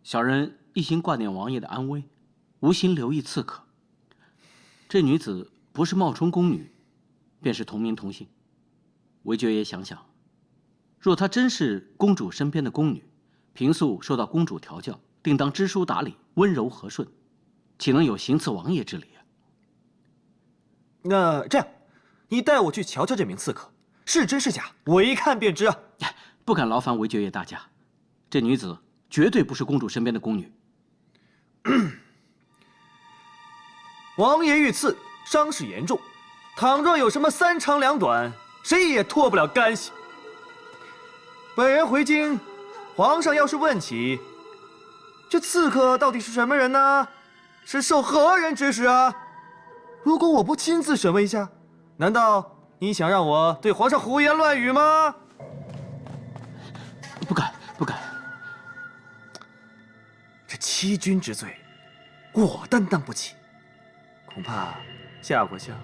小人一心挂念王爷的安危，无心留意刺客。这女子不是冒充宫女，便是同名同姓。韦爵爷想想，若她真是公主身边的宫女，平素受到公主调教，定当知书达理、温柔和顺，岂能有行刺王爷之理啊？那这样，你带我去瞧瞧这名刺客，是真是假，我一看便知啊。不敢劳烦韦爵爷大驾，这女子绝对不是公主身边的宫女。王爷遇刺，伤势严重，倘若有什么三长两短，谁也脱不了干系。本人回京，皇上要是问起，这刺客到底是什么人呢？是受何人指使啊？如果我不亲自审问一下，难道你想让我对皇上胡言乱语吗？不敢，不敢。这欺君之罪，我担当不起，恐怕夏国相，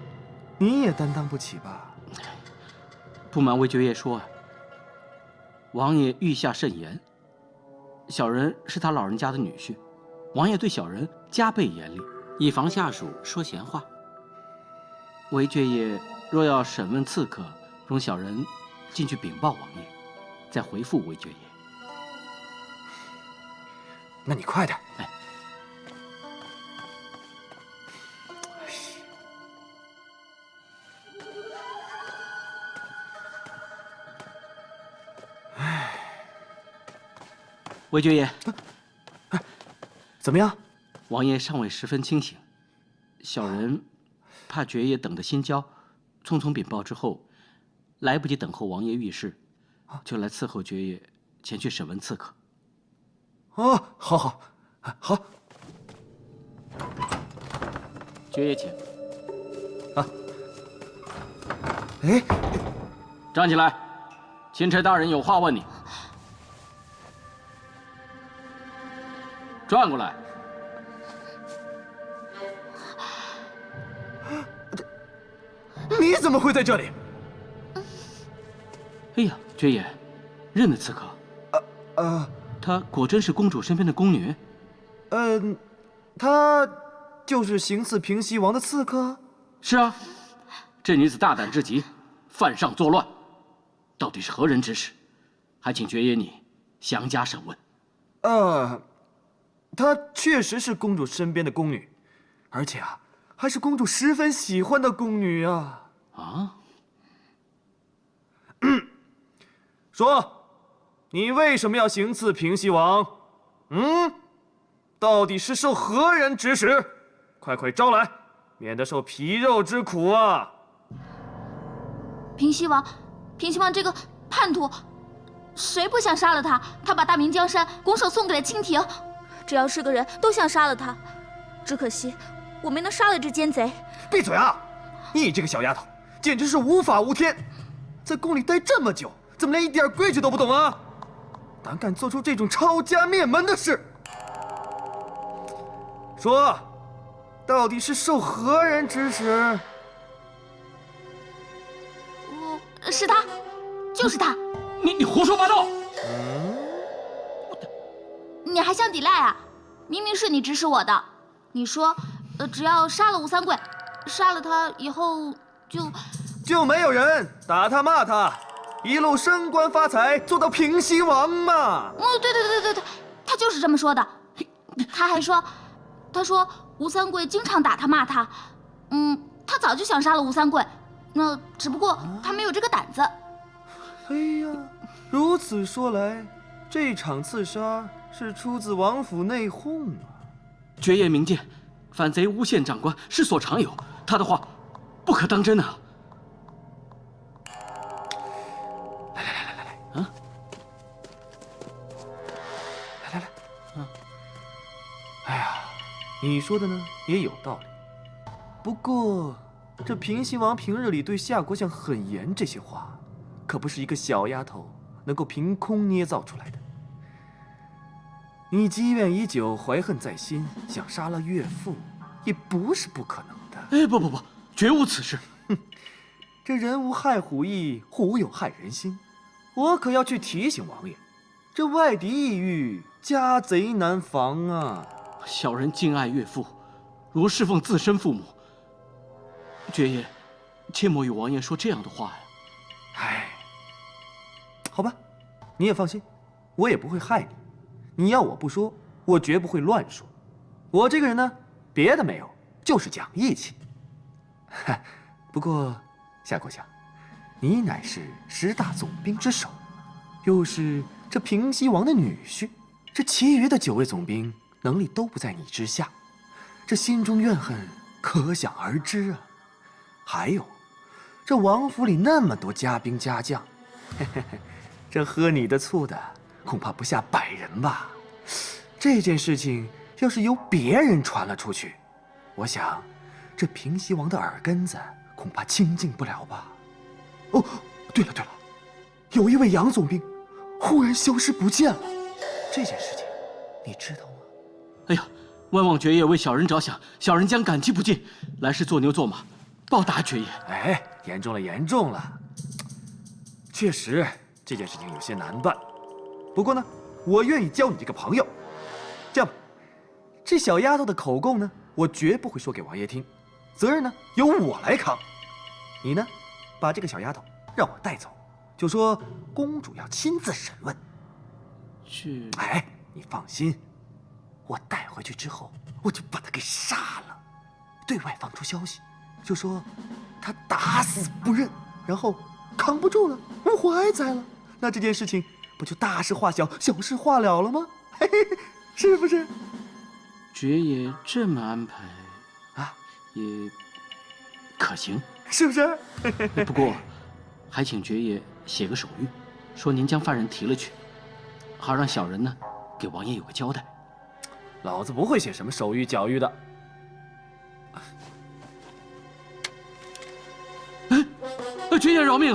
你也担当不起吧？不瞒韦爵爷说啊，王爷御下甚严，小人是他老人家的女婿，王爷对小人加倍严厉，以防下属说闲话。韦爵爷若要审问刺客，容小人进去禀报王爷，再回复韦爵爷。那你快点。哎。韦爵爷，怎么样？王爷尚未十分清醒，小人怕爵爷等得心焦，匆匆禀报之后，来不及等候王爷御事，就来伺候爵爷前去审问刺客。哦，好好，好。爵爷请。啊。哎，站起来，钦差大人有话问你。转过来。你怎么会在这里？哎呀，爵爷，认得刺客？她果真是公主身边的宫女？她就是行刺平西王的刺客？是啊，这女子大胆至极，犯上作乱，到底是何人指使？还请爵爷你详加审问。她确实是公主身边的宫女，而且啊，还是公主十分喜欢的宫女啊！啊？说，你为什么要行刺平西王？到底是受何人指使？快快招来，免得受皮肉之苦啊！平西王这个叛徒，谁不想杀了他？他把大明江山拱手送给了清廷，只要是个人都想杀了他，只可惜我没能杀了这奸贼。闭嘴啊！你这个小丫头，简直是无法无天，在宫里待这么久，怎么连一点规矩都不懂啊？胆敢做出这种抄家灭门的事！说，到底是受何人指使？是他，就是他！你胡说八道！你还想抵赖啊？明明是你指使我的。你说，只要杀了吴三桂，杀了他以后就没有人打他骂他，一路升官发财，做到平西王嘛。对，他就是这么说的。他还说，吴三桂经常打他骂他，他早就想杀了吴三桂，那只不过他没有这个胆子。哎呀，如此说来，这场刺杀是出自王府内讧啊！爵爷明鉴，反贼诬陷长官，世所常有，他的话不可当真啊！来，哎呀，你说的呢也有道理，不过这平西王平日里对夏国相很严，这些话可不是一个小丫头能够凭空捏造出来的。你积怨已久，怀恨在心，想杀了岳父，也不是不可能的。哎，不，绝无此事。这人无害虎意，虎有害人心。我可要去提醒王爷，这外敌异域，家贼难防啊！小人敬爱岳父，如侍奉自身父母。爵爷，切莫与王爷说这样的话呀。唉，好吧，你也放心，我也不会害你。你要我不说，我绝不会乱说。我这个人呢，别的没有，就是讲义气。不过，夏国强，你乃是10大总兵之首，又是这平西王的女婿，这其余的9位总兵能力都不在你之下，这心中怨恨可想而知啊。还有，这王府里那么多家兵家将，这喝你的醋的恐怕不下100人吧。这件事情要是由别人传了出去，我想这平西王的耳根子恐怕清净不了吧。哦，对了，有一位杨总兵忽然消失不见了，这件事情你知道吗？哎呀，万望爵爷为小人着想，小人将感激不尽，来世做牛做马，报答爵爷。哎，严重了，确实这件事情有些难办。不过呢，我愿意交你这个朋友。这样吧，这小丫头的口供呢，我绝不会说给王爷听，责任呢由我来扛。你呢，把这个小丫头让我带走，就说公主要亲自审问。哎，你放心，我带回去之后，我就把她给杀了，对外放出消息，就说她打死不认，然后扛不住了，无怀栽了。那这件事情不就大事化小，小事化了了吗？嘿嘿，是不是？爵爷这么安排啊，也可行，是不是？不过，还请爵爷写个手谕，说您将犯人提了去，好让小人呢给王爷有个交代。老子不会写什么手谕脚谕的。爵爷饶命！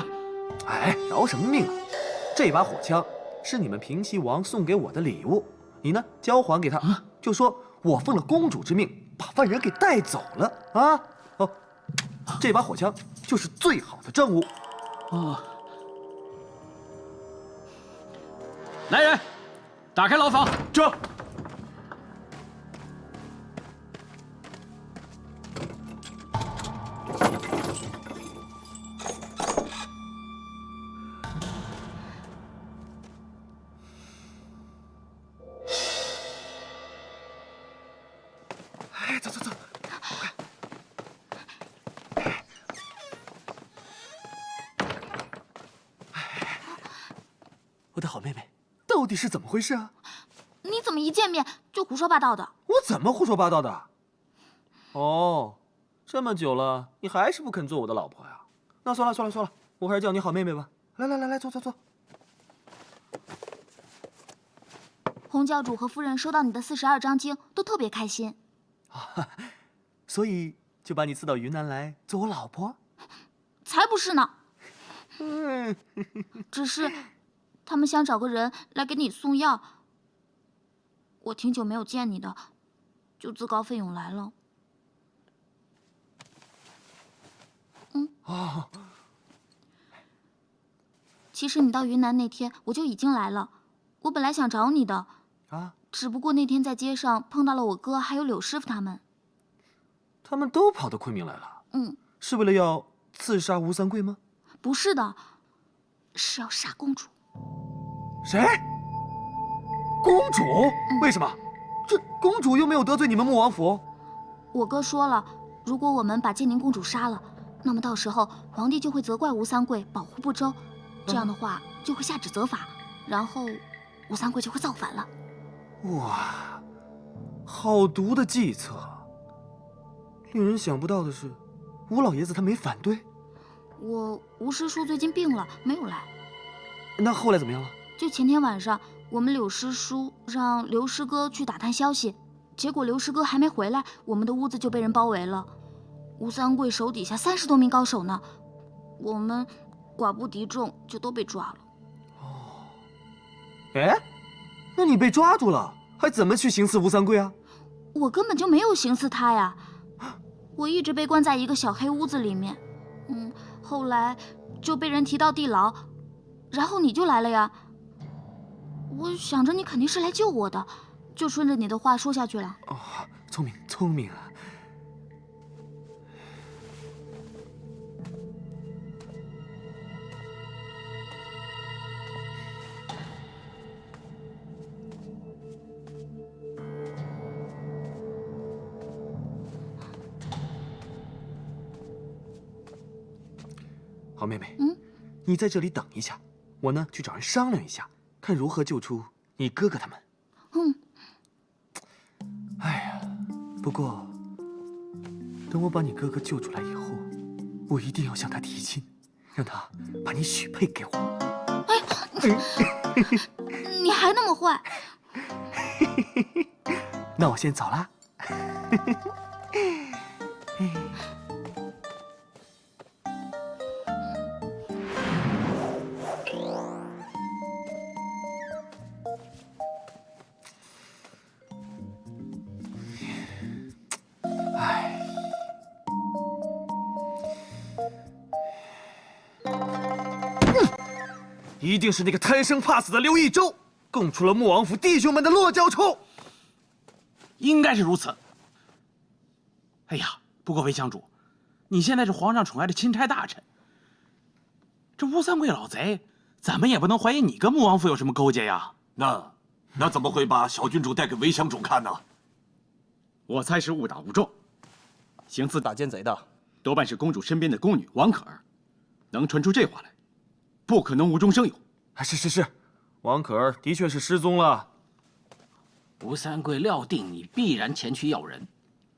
哎，饶什么命啊？这把火枪是你们平西王送给我的礼物，你呢交还给他，就说我奉了公主之命，把犯人给带走了啊！哦，这把火枪就是最好的证物。哦，来人，打开牢房。这。走，我的好妹妹，到底是怎么回事啊？你怎么一见面就胡说八道的？我怎么胡说八道的？哦，这么久了，你还是不肯做我的老婆呀？那算了，我还是叫你好妹妹吧。来，坐。洪教主和夫人收到你的42章经，都特别开心。所以就把你赐到云南来做我老婆？才不是呢！只是他们想找个人来给你送药。我挺久没有见你的，就自告奋勇来了。其实你到云南那天我就已经来了，我本来想找你的啊，只不过那天在街上碰到了我哥还有柳师傅他们。他们都跑到昆明来了？是为了要刺杀吴三桂吗？不是的，是要杀公主。谁？公主？为什么？这公主又没有得罪你们穆王府。我哥说了，如果我们把建宁公主杀了，那么到时候皇帝就会责怪吴三桂保护不周，这样的话就会下旨责罚，然后吴三桂就会造反了。哇，好毒的计策！令人想不到的是，吴老爷子他没反对。吴师叔最近病了，没有来。那后来怎么样了？就前天晚上，我们柳师叔让刘师哥去打探消息，结果刘师哥还没回来，我们的屋子就被人包围了。吴三桂手底下30多名高手呢，我们寡不敌众，就都被抓了。哎，那你被抓住了，还怎么去行刺吴三桂啊？我根本就没有行刺他呀，我一直被关在一个小黑屋子里面。后来就被人提到地牢，然后你就来了呀。我想着你肯定是来救我的，就顺着你的话说下去了。哦，聪明聪明啊！好妹妹，你在这里等一下，我呢去找人商量一下，看如何救出你哥哥他们。哎呀，不过等我把你哥哥救出来以后，我一定要向他提亲，让他把你许配给我。你还那么坏？那我先走啦。一定是那个贪生怕死的刘益州，供出了穆王府弟兄们的落脚处。应该是如此。哎呀，不过韦香主，你现在是皇上宠爱的钦差大臣，这吴三桂老贼，咱们也不能怀疑你跟穆王府有什么勾结呀。那怎么会把小郡主带给韦香主看呢？我猜是误打误撞，行刺打奸贼的多半是公主身边的宫女王可儿，能传出这话来，不可能无中生有。是，王可儿的确是失踪了。吴三桂料定你必然前去要人，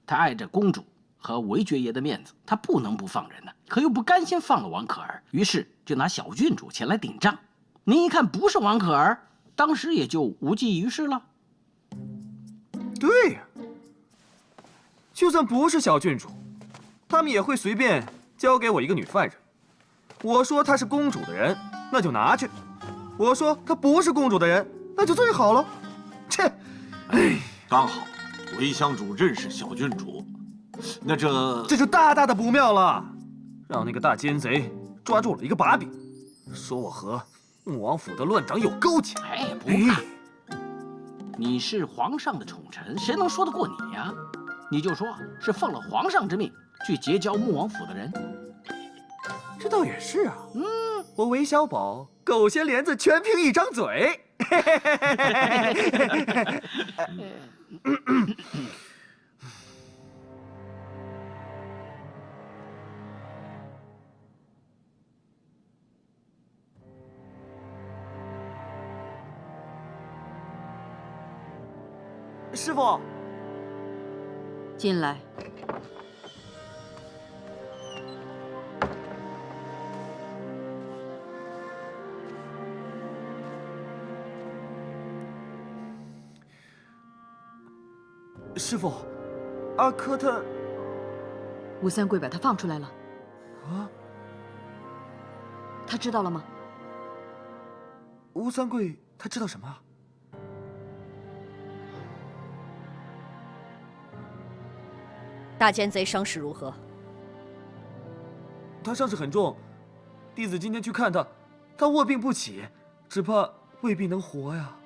他碍着公主和韦爵爷的面子，他不能不放人呢，可又不甘心放了王可儿，于是就拿小郡主前来顶账。您一看不是王可儿，当时也就无济于事了。对呀，就算不是小郡主，他们也会随便交给我一个女犯人。我说她是公主的人，那就拿去；我说她不是公主的人，那就最好了。切！刚好韦香主认识小郡主，那这就大大的不妙了，让那个大奸贼抓住了一个把柄，说我和穆王府的乱长有勾结。哎，不怕，你是皇上的宠臣，谁能说得过你呀？你就说是奉了皇上之命去结交穆王府的人。这倒也是啊。我韦小宝狗衔帘子，全凭一张嘴。师傅，进来。师傅，阿珂他……吴三桂把他放出来了。啊？他知道了吗？吴三桂他知道什么啊？大奸贼伤势如何？他伤势很重，弟子今天去看他，他卧病不起，只怕未必能活呀。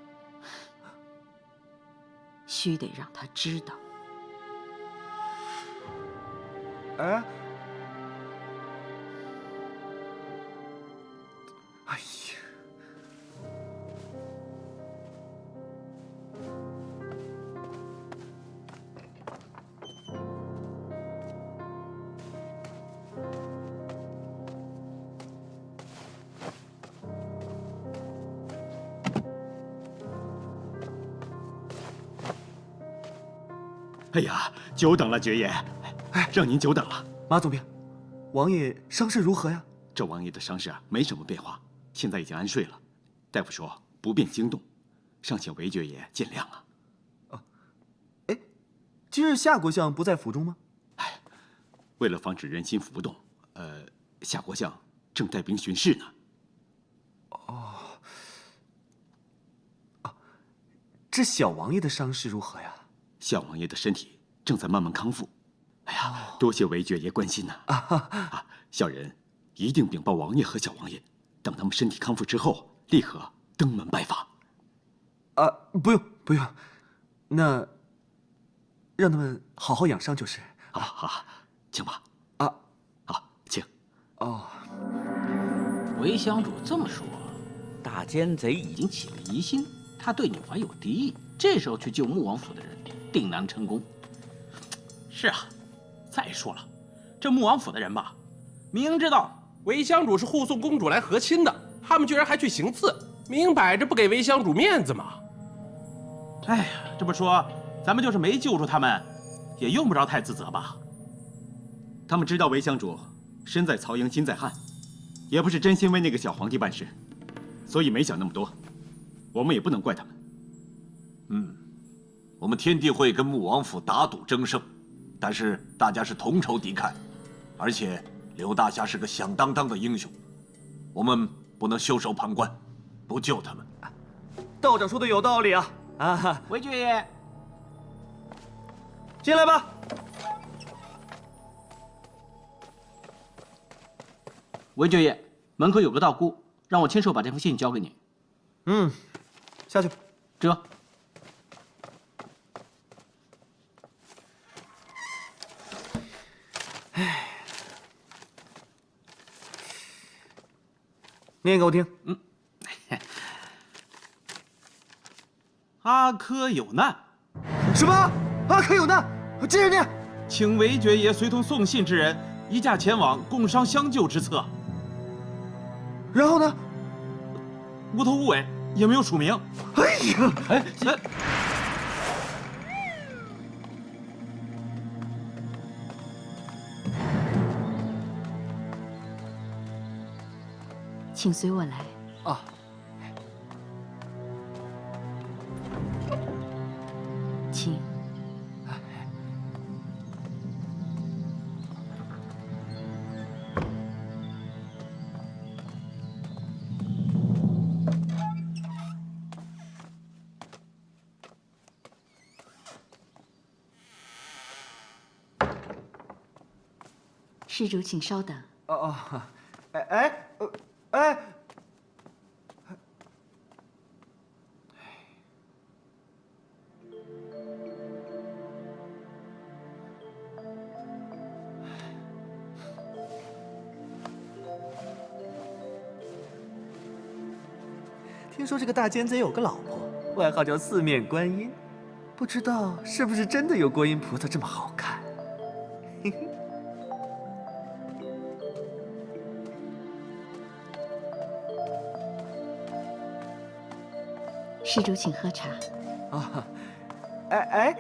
须得让他知道。哎，哎呀！哎呀，久等了，爵爷，让您久等了。马总兵，王爷伤势如何呀？这王爷的伤势啊，没什么变化，现在已经安睡了。大夫说不便惊动，尚请韦爵爷见谅啊。哎，今日夏国相不在府中吗？为了防止人心浮动，夏国相正带兵巡视呢。这小王爷的伤势如何呀？夏王爷的身体正在慢慢康复。哎呀，多谢韦爵爷关心呐！小人一定禀报王爷和小王爷，等他们身体康复之后，立刻登门拜访。啊，不用不用，那让他们好好养伤就是。啊，好，请吧。啊，好，请。哦，韦乡主这么说，大奸贼已经起了疑心，他对你怀有敌意。这时候去救穆王府的人，定难成功。是啊，再说了，这穆王府的人吧，明知道韦乡主是护送公主来和亲的，他们居然还去行刺，明摆着不给韦乡主面子嘛。哎呀，这么说，咱们就是没救住他们，也用不着太自责吧？他们知道韦乡主身在曹营心在汉，也不是真心为那个小皇帝办事，所以没想那么多。我们也不能怪他们。我们天地会跟穆王府打赌争胜，但是大家是同仇敌忾，而且刘大侠是个响当当的英雄，我们不能袖手旁观，不救他们。道长说的有道理啊！啊，韦爵爷，进来吧。韦爵爷，门口有个道姑，让我亲手把这封信交给你。下去。这。念给我听。阿珂有难，什么？阿珂有难？接着念。请韦爵爷随同送信之人移驾前往，共商相救之策。然后呢？无头无尾，也没有署名。哎呀，请随我来。啊，请。施主，请稍等。哎，听说这个大奸贼有个老婆，外号叫四面观音，不知道是不是真的有观音菩萨这么好看。嘿嘿。施主，请喝茶。啊，哎，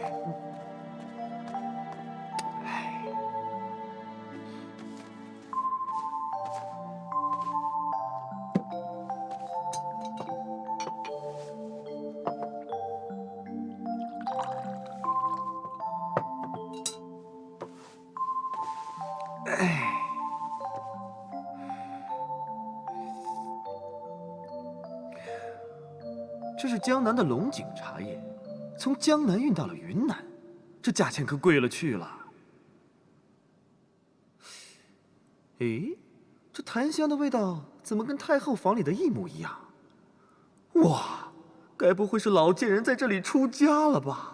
这是江南的龙井茶叶，从江南运到了云南，这价钱可贵了去了。诶，这檀香的味道怎么跟太后房里的一模一样？哇，该不会是老贱人在这里出家了吧？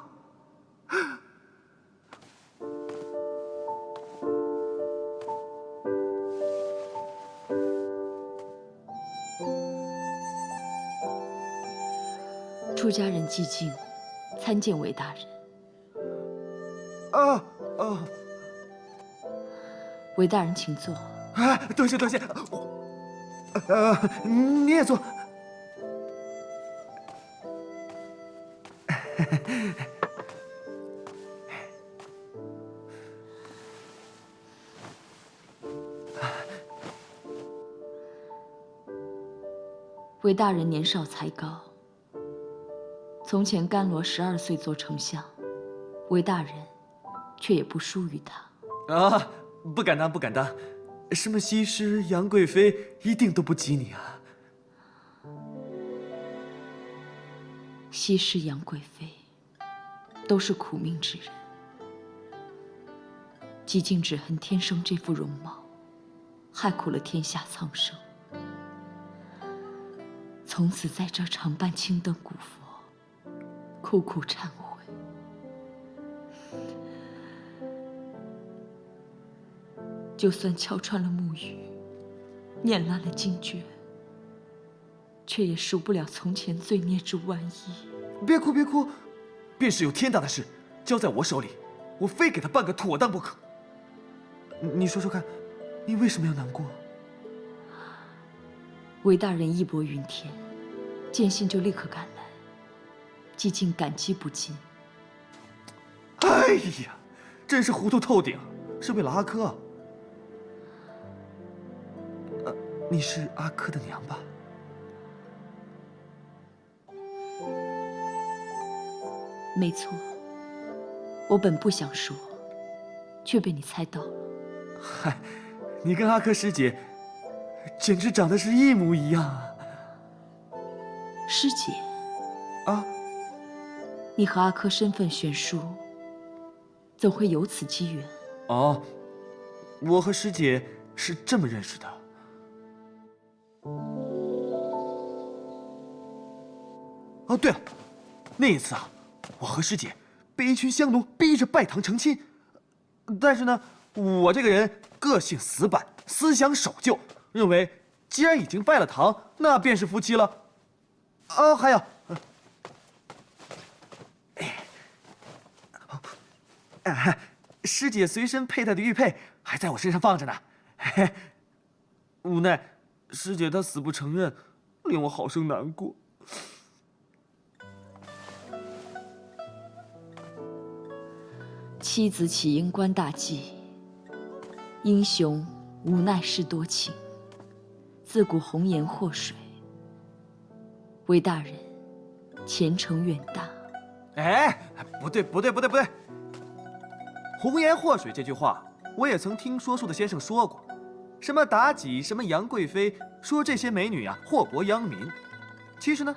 出家人寂静，参见韦大人。韦大人请坐。多谢。你也坐。韦大人年少才高。从前甘罗12岁做丞相，韦大人却也不输于他。啊，不敢当，什么西施、杨贵妃，一定都不及你啊。西施、杨贵妃，都是苦命之人。寂静只恨天生这副容貌，害苦了天下苍生。从此在这常伴青灯古佛，苦苦忏悔。就算敲穿了木鱼，念烂了经诀，却也赎不了从前罪孽之万一。别哭，别哭，便是有天大的事交在我手里，我非给他办个妥当不可。你说说看，你为什么要难过？韦大人义薄云天，见信就立刻赶来，几近感激不尽。哎呀，真是糊涂透顶，是为了阿珂。你是阿珂的娘吧？没错，我本不想说，却被你猜到了。嗨，你跟阿珂师姐简直长得是一模一样啊！师姐啊，你和阿珂身份悬殊，怎会有此机缘？哦，我和师姐是这么认识的。哦，对了，那一次啊，我和师姐被一群香奴逼着拜堂成亲，但是呢，我这个人个性死板，思想守旧，认为既然已经拜了堂，那便是夫妻了。哦，还有，师姐随身佩戴的玉佩还在我身上放着呢。无奈师姐她死不承认，令我好生难过。妻子岂因官大计，英雄无奈事多情。自古红颜祸水，韦大人前程远大。哎，不对，不对，不对，不对！红颜祸水这句话，我也曾听说书的先生说过。什么妲己，什么杨贵妃，说这些美女啊祸国殃民。其实呢，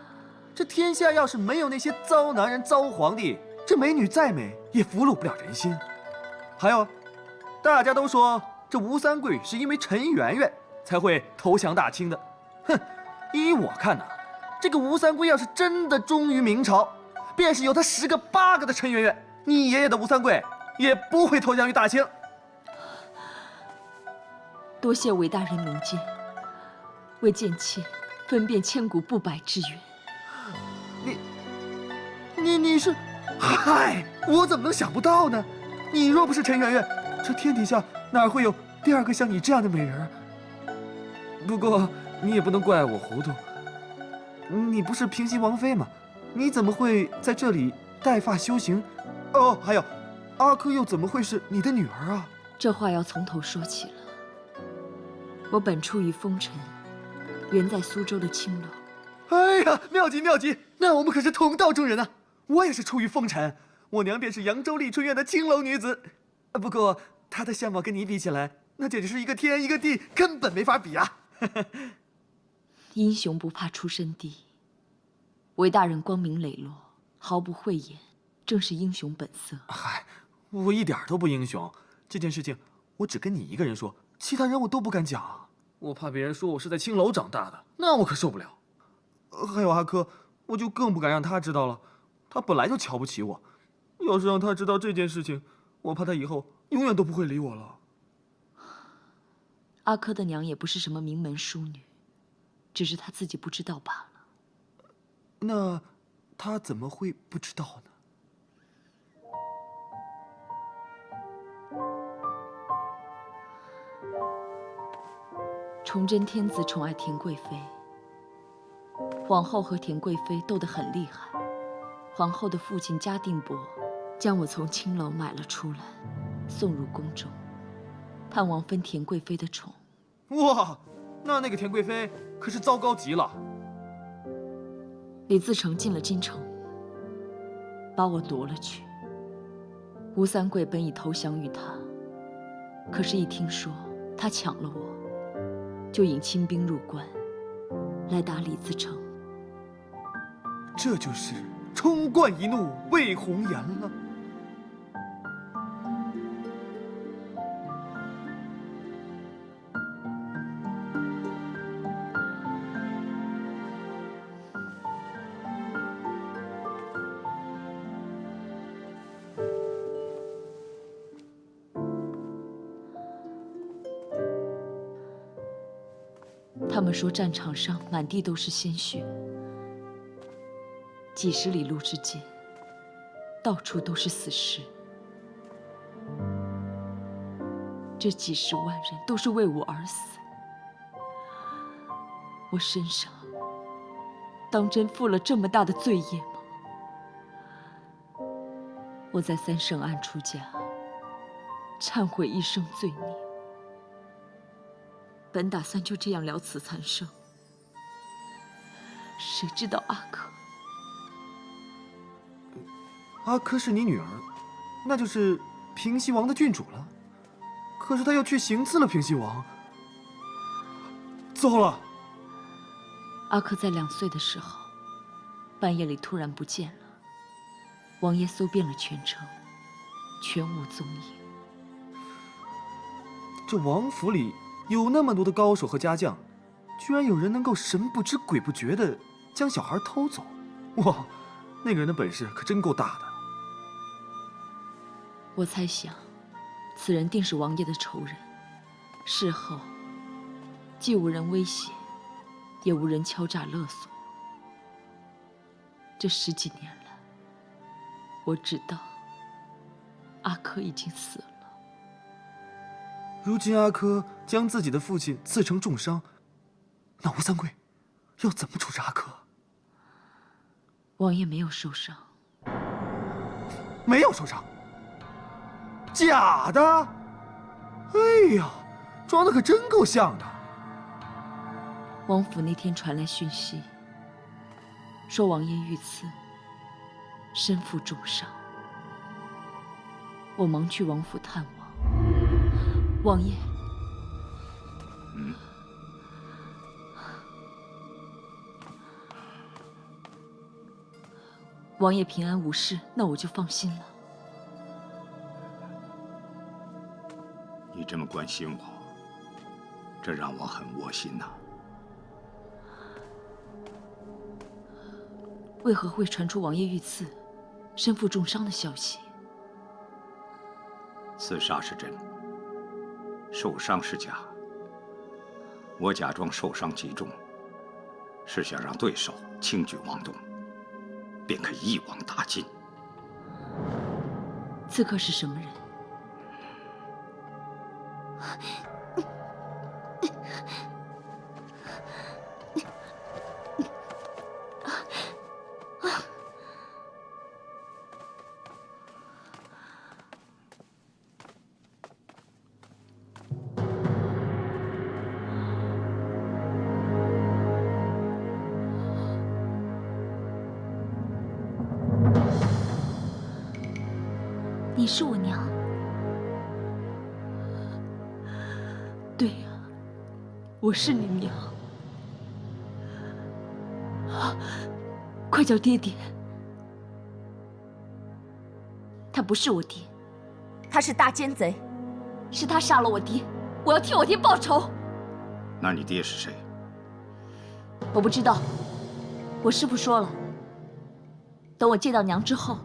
这天下要是没有那些糟男人、糟皇帝，这美女再美也俘虏不了人心。还有，大家都说这吴三桂是因为陈圆圆才会投降大清的。哼，依我看呐，这个吴三桂要是真的忠于明朝，便是有他10个8个的陈圆圆，你爷爷的吴三桂也不会投降于大清。多谢韦大人明鉴，为贱妾分辨千古不白之冤。你是，嗨，我怎么能想不到呢？你若不是陈圆圆，这天底下哪会有第2个像你这样的美人？不过你也不能怪我糊涂，你不是平西王妃吗？你怎么会在这里带发修行？哦，还有，阿珂又怎么会是你的女儿啊？这话要从头说起了。我本出于风尘，原在苏州的青楼。哎呀，妙极妙极！那我们可是同道中人啊！我也是出于风尘，我娘便是扬州丽春院的青楼女子。不过她的相貌跟你比起来，那简直是一个天一个地，根本没法比啊！英雄不怕出身低，韦大人光明磊落，毫不讳言，正是英雄本色。嗨，我一点都不英雄。这件事情我只跟你一个人说，其他人我都不敢讲，我怕别人说我是在青楼长大的，那我可受不了。还有阿珂，我就更不敢让他知道了，他本来就瞧不起我，要是让他知道这件事情，我怕他以后永远都不会理我了。阿珂的娘也不是什么名门淑女，只是她自己不知道罢了。那他怎么会不知道呢？崇祯天子宠爱田贵妃，皇后和田贵妃斗得很厉害。皇后的父亲嘉定伯将我从青楼买了出来，送入宫中，盼望分田贵妃的宠。哇，那个田贵妃可是糟糕极了。李自成进了京城，把我夺了去。吴三桂本已投降于他，可是，一听说他抢了我，就引清兵入关，来打李自成。这就是冲冠一怒为红颜了。他们说战场上满地都是鲜血，几十里路之间，到处都是死尸。这几十万人都是为我而死，我身上当真负了这么大的罪业吗？我在3圣庵出家，忏悔一生罪孽。本打算就这样了此残生，谁知道阿珂是你女儿，那就是平西王的郡主了。可是她又去行刺了平西王，糟了！阿珂在2岁的时候，半夜里突然不见了。王爷搜遍了全城，全无踪影。这王府里有那么多的高手和家将，居然有人能够神不知鬼不觉地将小孩偷走，哇，那个人的本事可真够大的。我猜想，此人定是王爷的仇人。事后，既无人威胁，也无人敲诈勒索。这10几年了，我知道阿珂已经死了。如今阿珂将自己的父亲刺成重伤，那吴三桂要怎么处置阿珂？王爷没有受伤。没有受伤？假的？哎呀，装的可真够像的。王府那天传来讯息，说王爷遇刺，身负重伤。我忙去王府探望。王爷，王爷平安无事，那我就放心了。你这么关心我，这让我很窝心呐。为何会传出王爷遇刺、身负重伤的消息？刺杀是真，受伤是假。我假装受伤极重，是想让对手轻举妄动，便可一网打尽。刺客是什么人？你是我娘。对呀，我是你娘。快叫爹爹！他不是我爹，他是大奸贼，是他杀了我爹，我要替我爹报仇。那你爹是谁？我不知道，我师父说了，等我见到娘之后，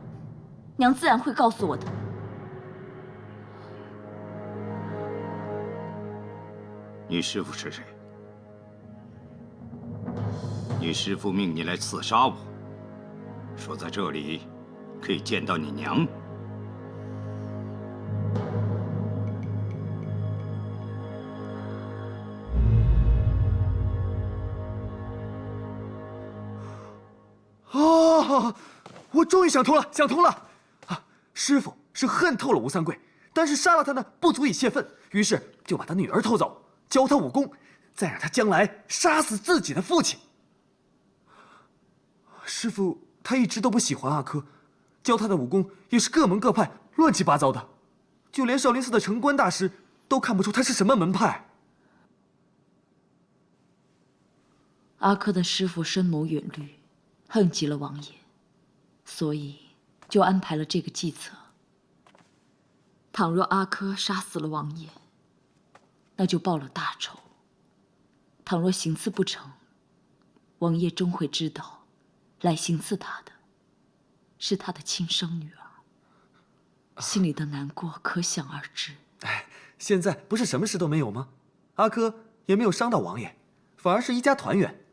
娘自然会告诉我的。你师父是谁？你师父命你来刺杀我，说在这里可以见到你娘。啊！我终于想通了，想通了！啊，师父是恨透了吴三桂，但是杀了他呢不足以泄愤，于是就把他女儿偷走，教他武功，再让他将来杀死自己的父亲。师父他一直都不喜欢阿珂，教他的武功也是各门各派，乱七八糟的，就连少林寺的城关大师都看不出他是什么门派。阿珂的师父深谋远虑，恨极了王爷，所以就安排了这个计策。倘若阿珂杀死了王爷，那就报了大仇；倘若行刺不成，王爷终会知道，来行刺他的是他的亲生女儿，心里的难过可想而知。哎，现在不是什么事都没有吗？阿珂也没有伤到王爷，反而是一家团圆。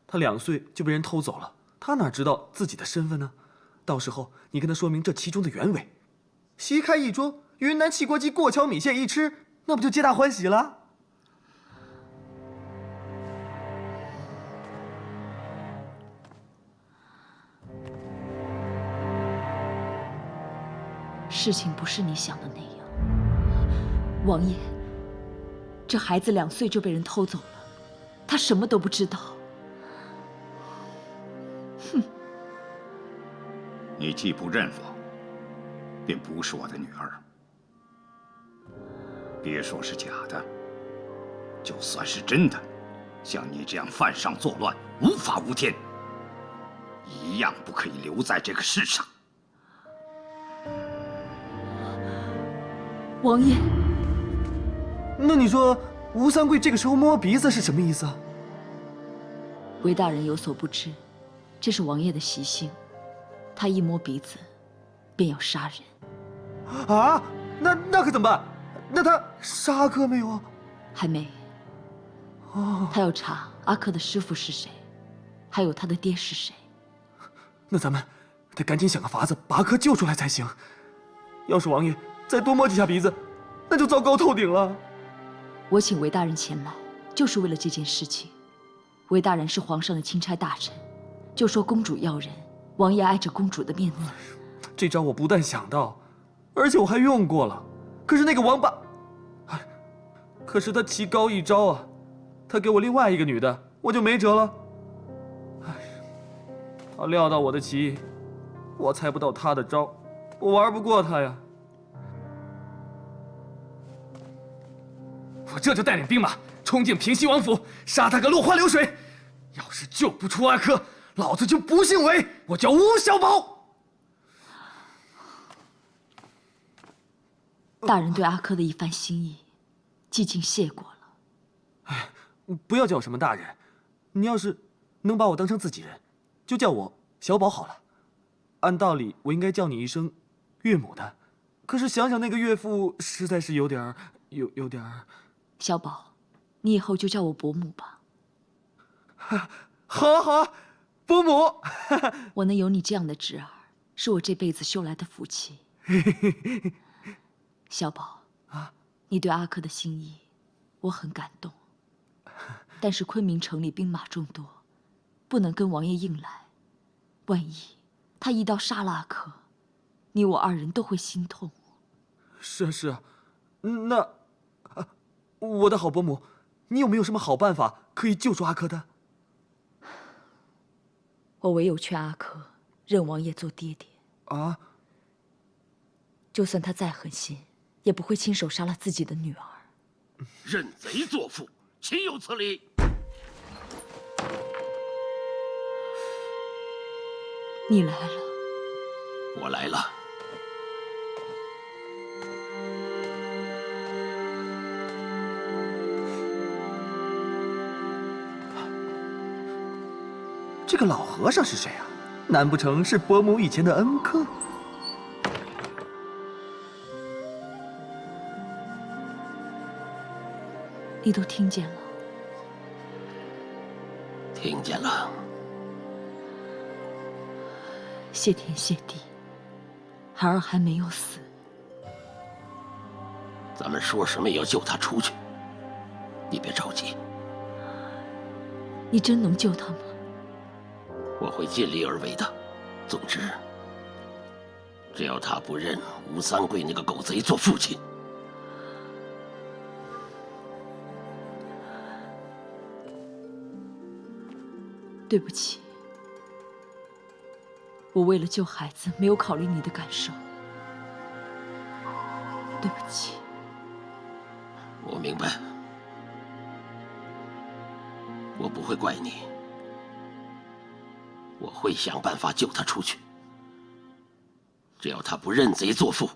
他2岁就被人偷走了，他哪知道自己的身份呢？到时候你跟他说明这其中的原委，席开一桌，云南汽锅鸡过桥米线一吃，那不就皆大欢喜了？事情不是你想的那样，王爷，这孩子2岁就被人偷走了，他什么都不知道。哼！你既不认我，便不是我的女儿。别说是假的，就算是真的，像你这样犯上作乱、无法无天，一样不可以留在这个世上。王爷，那你说吴三桂这个时候摸鼻子是什么意思啊？韦大人有所不知，这是王爷的习性，他一摸鼻子，便要杀人。啊，那可怎么办？那他杀阿珂没有啊？还没。哦，他要查阿珂的师傅是谁，还有他的爹是谁。那咱们得赶紧想个法子把阿珂救出来才行。要是王爷再多摸几下鼻子，那就糟糕透顶了。我请韦大人前来，就是为了这件事情。韦大人是皇上的钦差大臣，就说公主要人，王爷碍着公主的面子。这招我不但想到，而且我还用过了。可是那个王八，可是他棋高一招啊，他给我另外一个女的，我就没辙了。他料到我的棋，我猜不到他的招，我玩不过他呀。我这就带领兵马冲进平西王府，杀他个落花流水。要是救不出阿珂，老子就不姓韦，我叫吴小宝。大人对阿珂的一番心意，既尽谢过了。哎，不要叫我什么大人，你要是能把我当成自己人，就叫我小宝好了。按道理我应该叫你一声岳母的，可是想想那个岳父，实在是有点儿。小宝，你以后就叫我伯母吧。好啊好啊，伯母。我能有你这样的侄儿，是我这辈子修来的福气。小宝啊，你对阿珂的心意，我很感动。但是昆明城里兵马众多，不能跟王爷硬来。万一他一刀杀了阿珂，你我2人都会心痛。是啊是啊，那。我的好伯母，你有没有什么好办法可以救出阿珂的？我唯有劝阿珂认王爷做爹爹。啊！就算他再狠心，也不会亲手杀了自己的女儿。认贼作父，岂有此理！你来了。我来了。这个老和尚是谁啊？难不成是伯母以前的恩客？你都听见了？听见了。谢天谢地，孩儿还没有死。咱们说什么也要救他出去，你别着急。你真能救他吗？我会尽力而为的。总之，只要他不认吴三桂那个狗贼做父亲，对不起，我为了救孩子没有考虑你的感受，对不起。我明白，我不会怪你。我会想办法救他出去，只要他不认贼作父。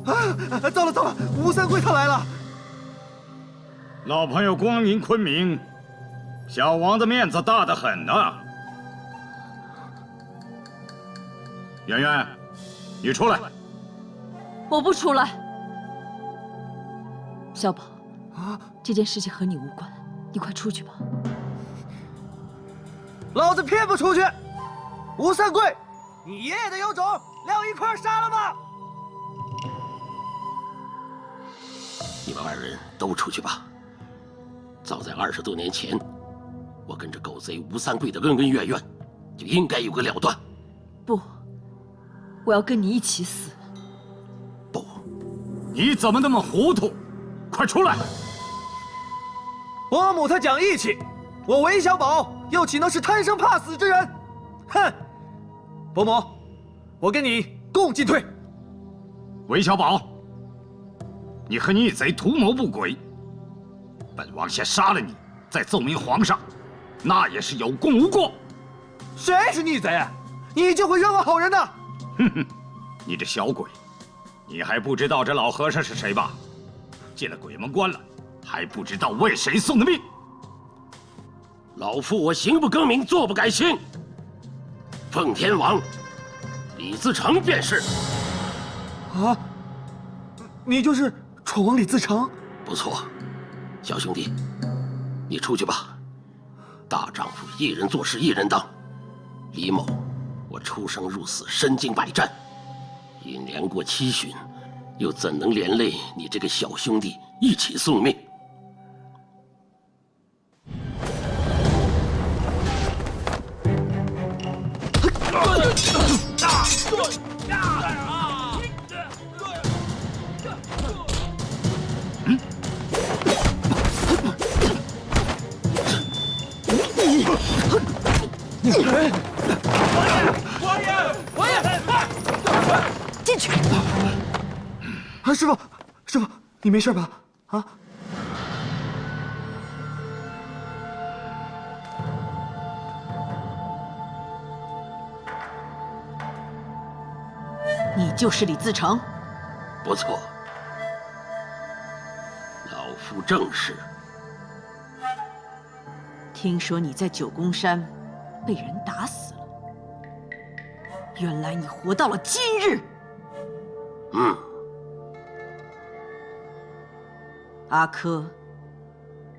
啊！糟了糟了，吴三桂他来了！老朋友光临昆明，小王的面子大得很呐。圆圆，你出来！我不出来。小宝，这件事情和你无关，你快出去吧。老子偏不出去！吴三桂，你爷爷的有种，撂一块杀了吧！你们2人都出去吧。早在20多年前，我跟着狗贼吴三桂的恩恩怨怨，就应该有个了断。不，我要跟你一起死。不，你怎么那么糊涂？快出来！伯母她讲义气，我韦小宝又岂能是贪生怕死之人？哼！伯母，我跟你共进退。韦小宝，你和逆贼图谋不轨，本王先杀了你，再奏明皇上，那也是有功无过。谁是逆贼？你就会冤枉好人的？哼哼，你这小鬼，你还不知道这老和尚是谁吧？进了鬼门关了，还不知道为谁送的命。老夫我行不更名，坐不改姓。奉天王李自成便是。啊，你就是闯王李自成？不错，小兄弟，你出去吧。大丈夫一人做事一人当。李某，我出生入死，身经百战，已年过7旬，又怎能连累你这个小兄弟一起送命？王爷！进去！啊，师傅，你没事吧？啊？你就是李自成？不错，老夫正是。听说你在九宫山被人打死了，原来你活到了今日。阿珂，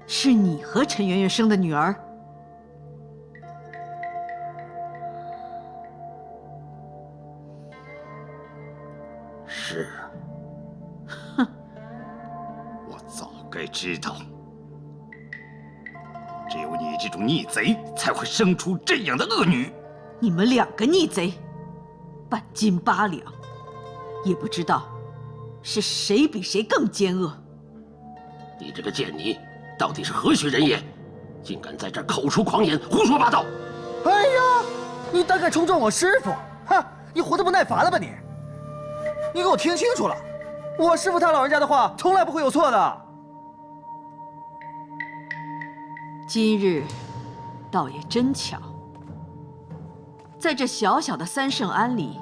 是你和陈圆圆生的女儿？是。哼，我早该知道。只有你这种逆贼才会生出这样的恶女。你们2个逆贼，半斤8两，也不知道是谁比谁更奸恶。你这个贱妮，到底是何许人也？竟敢在这儿口出狂言，胡说八道！哎呀，你胆敢冲撞我师傅！哼，你活得不耐烦了吧你？你给我听清楚了，我师傅他老人家的话从来不会有错的。今日倒也真巧，在这小小的三圣庵里，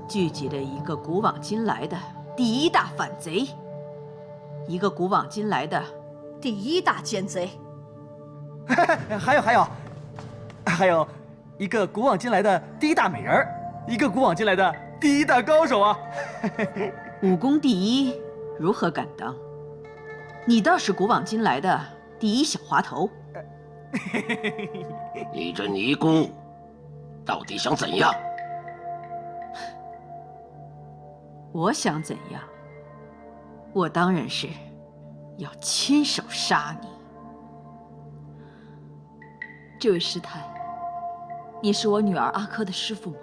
聚集了一个古往今来的第1大反贼，一个古往今来的第1大奸贼。还有一个古往今来的第1大美人儿，一个古往今来的第1大高手啊！武功第1，如何敢当？你倒是古往今来的第1小滑头。你这尼姑，到底想怎样？我想怎样？我当然是要亲手杀你。这位师太，你是我女儿阿珂的师傅吗？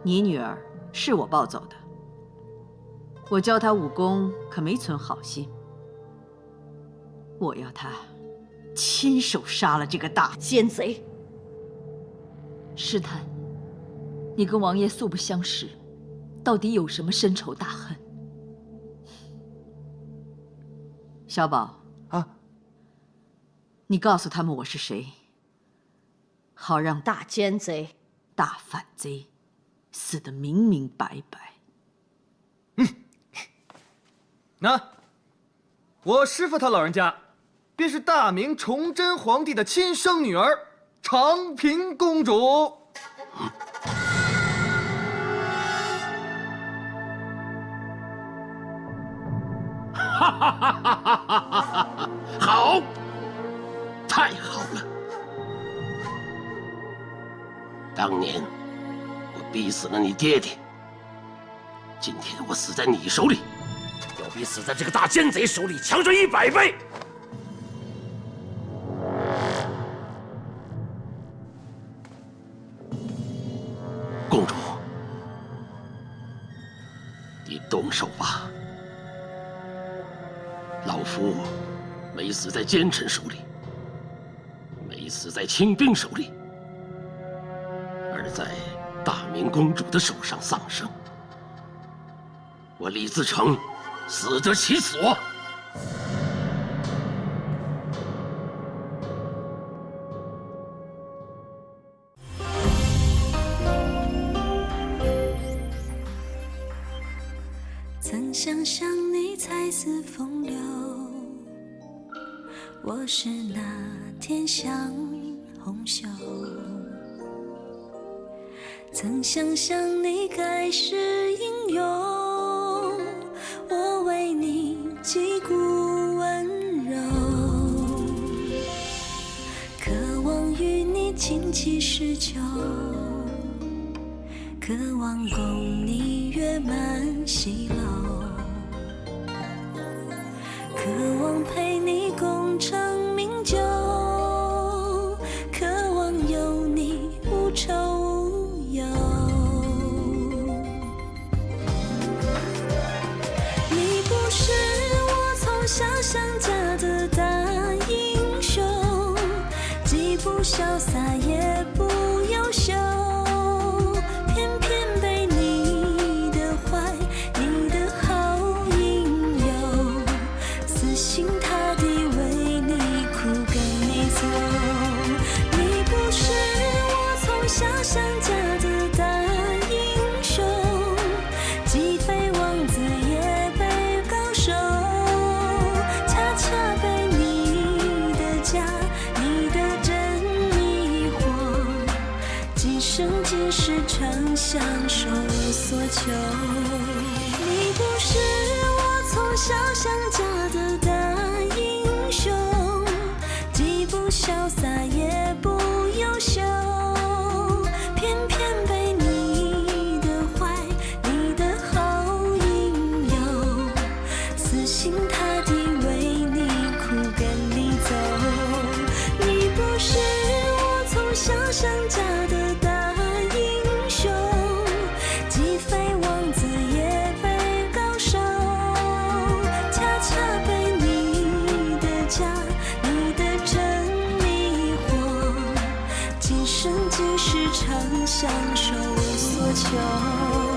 你女儿是我抱走的，我教她武功可没存好心。我要她亲手杀了这个大奸贼。师太，你跟王爷素不相识，到底有什么深仇大恨？小宝啊，你告诉他们我是谁，好让大奸贼、大反贼死得明明白白。那我师父他老人家，便是大明崇祯皇帝的亲生女儿长平公主。好，太好了！当年我逼死了你爹爹，今天我死在你手里，要比死在这个大奸贼手里强上100倍。公主，你动手吧。老夫没死在奸臣手里，没死在清兵手里，而在大明公主的手上丧生。我李自成死得其所。曾想象你才似风流，我是那天香红袖。曾想象你盖世英勇，我为你击鼓温柔，渴望与你琴棋诗酒，渴望共你月满西楼，渴望陪你共尝名酒，渴望有你无愁无忧。你不是我从小想嫁的大英雄，既不潇洒也不优秀，偏偏被你的坏，你的好引诱，死心塌地为你哭跟你走。你不是我从小想嫁的大英雄，既非王子也非高手，恰恰被你的假，你的真迷惑，今生今世常相守所求。你不是我从小想嫁的大英雄，既不潇洒也不优秀，偏偏被你的坏，你的好引诱，死心塌地为你哭跟你走。你不是我从小想嫁的大英雄，既非王子也非高手，恰恰被你的假，你的真迷惑，今生今世常相守所求。